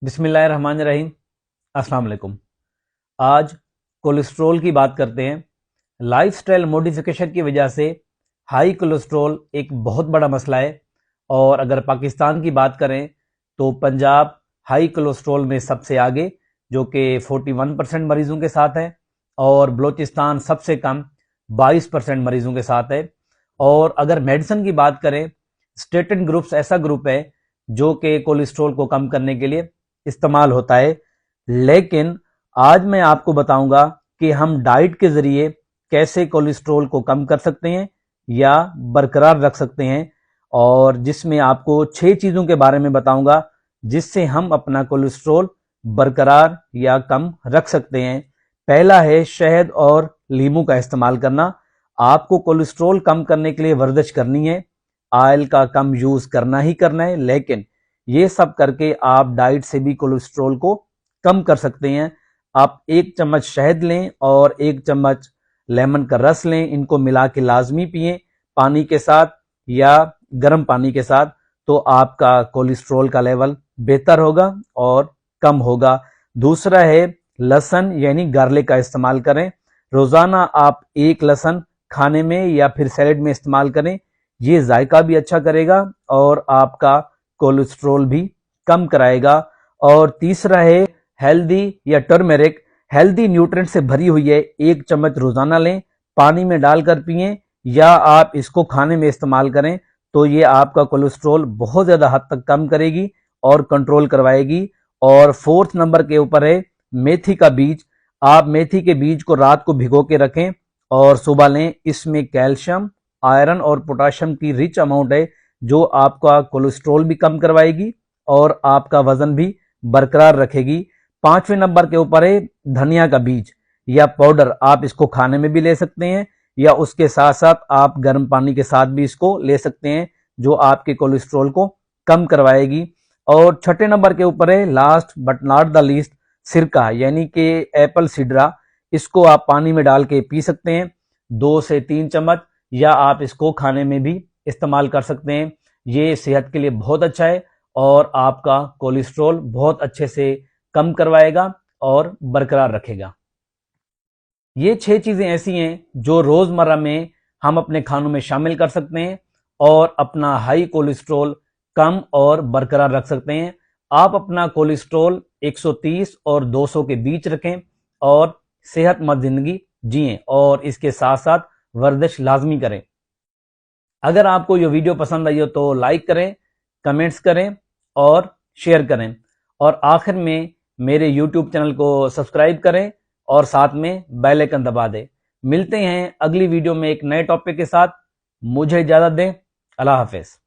बिस्मिल्लाहिर्रहमानिर्रहीम। अस्सलाम वालेकुम। आज कोलेस्ट्रॉल की बात करते हैं। लाइफस्टाइल मॉडिफिकेशन की वजह से हाई कोलेस्ट्रॉल एक बहुत बड़ा मसला है और अगर पाकिस्तान की बात करें तो पंजाब हाई कोलेस्ट्रॉल में सबसे आगे जो कि 41% मरीजों के साथ है और बलूचिस्तान सबसे कम 22% मरीजों के साथ है। और अगर मेडिसिन की बात करें, स्टेटिन ग्रुप्स ऐसा ग्रुप है जो कि कोलेस्ट्रॉल को कम करने के लिए इस्तेमाल होता है। लेकिन आज मैं आपको बताऊंगा कि हम डाइट के जरिए कैसे कोलेस्ट्रॉल को कम कर सकते हैं या बरकरार रख सकते हैं, और जिसमें आपको 6 चीजों के बारे में बताऊंगा जिससे हम अपना कोलेस्ट्रॉल बरकरार या कम रख सकते हैं। पहला है शहद और लीमू का इस्तेमाल करना। आपको कोलेस्ट्रॉल कम करने के लिए वर्जिश करनी है, ऑयल का कम यूज करना ही करना है, लेकिन ये सब करके आप डाइट से भी कोलेस्ट्रॉल को कम कर सकते हैं। आप 1 चम्मच शहद लें और 1 चम्मच लेमन का रस लें, इनको मिला के लाजमी पिएं पानी के साथ या गर्म पानी के साथ, तो आपका कोलेस्ट्रॉल का लेवल बेहतर होगा और कम होगा। दूसरा है लहसुन यानी गार्लिक का इस्तेमाल करें। रोजाना आप 1 लहसुन खाने में या फिर सैलेड में इस्तेमाल करें, ये जायका भी अच्छा करेगा और आपका कोलेस्ट्रॉल भी कम कराएगा। और तीसरा है हेल्दी या टर्मेरिक। हेल्दी न्यूट्रिएंट से भरी हुई है, 1 चम्मच रोजाना लें, पानी में डालकर पिएं या आप इसको खाने में इस्तेमाल करें, तो ये आपका कोलेस्ट्रॉल बहुत ज्यादा हद तक कम करेगी और कंट्रोल करवाएगी। और 4th नंबर के ऊपर है मेथी का बीज। आप मेथी के बीज को रात को भिगो के रखें और सुबह लें। इसमें कैल्शियम, आयरन और पोटाशियम की रिच अमाउंट है जो आपका कोलेस्ट्रॉल भी कम करवाएगी और आपका वजन भी बरकरार रखेगी। 5वें नंबर के ऊपर है धनिया का बीज या पाउडर। आप इसको खाने में भी ले सकते हैं या उसके साथ साथ आप गर्म पानी के साथ भी इसको ले सकते हैं, जो आपके कोलेस्ट्रॉल को कम करवाएगी। और 6ठे नंबर के ऊपर है last but not the least सिरका यानी कि एप्पल सिड्रा। इसको आप पानी में डाल के पी सकते हैं 2 से 3 चम्मच, या आप इसको खाने में भी इस्तेमाल कर सकते हैं। ये सेहत के लिए बहुत अच्छा है और आपका कोलेस्ट्रॉल बहुत अच्छे से कम करवाएगा और बरकरार रखेगा। ये 6 चीजें ऐसी हैं जो रोजमर्रा में हम अपने खानों में शामिल कर सकते हैं और अपना हाई कोलेस्ट्रॉल कम और बरकरार रख सकते हैं। आप अपना कोलेस्ट्रॉल 130 और 200 के बीच रखें और सेहतमंद जिंदगी जिएं, और इसके साथ साथ वर्जिश लाजमी करें। अगर आपको ये वीडियो पसंद आई हो तो लाइक करें, कमेंट्स करें और शेयर करें, और आखिर में मेरे YouTube चैनल को सब्सक्राइब करें और साथ में बेल आइकन दबा दें। मिलते हैं अगली वीडियो में एक नए टॉपिक के साथ। मुझे इजाजत दें। अल्लाह हाफिज।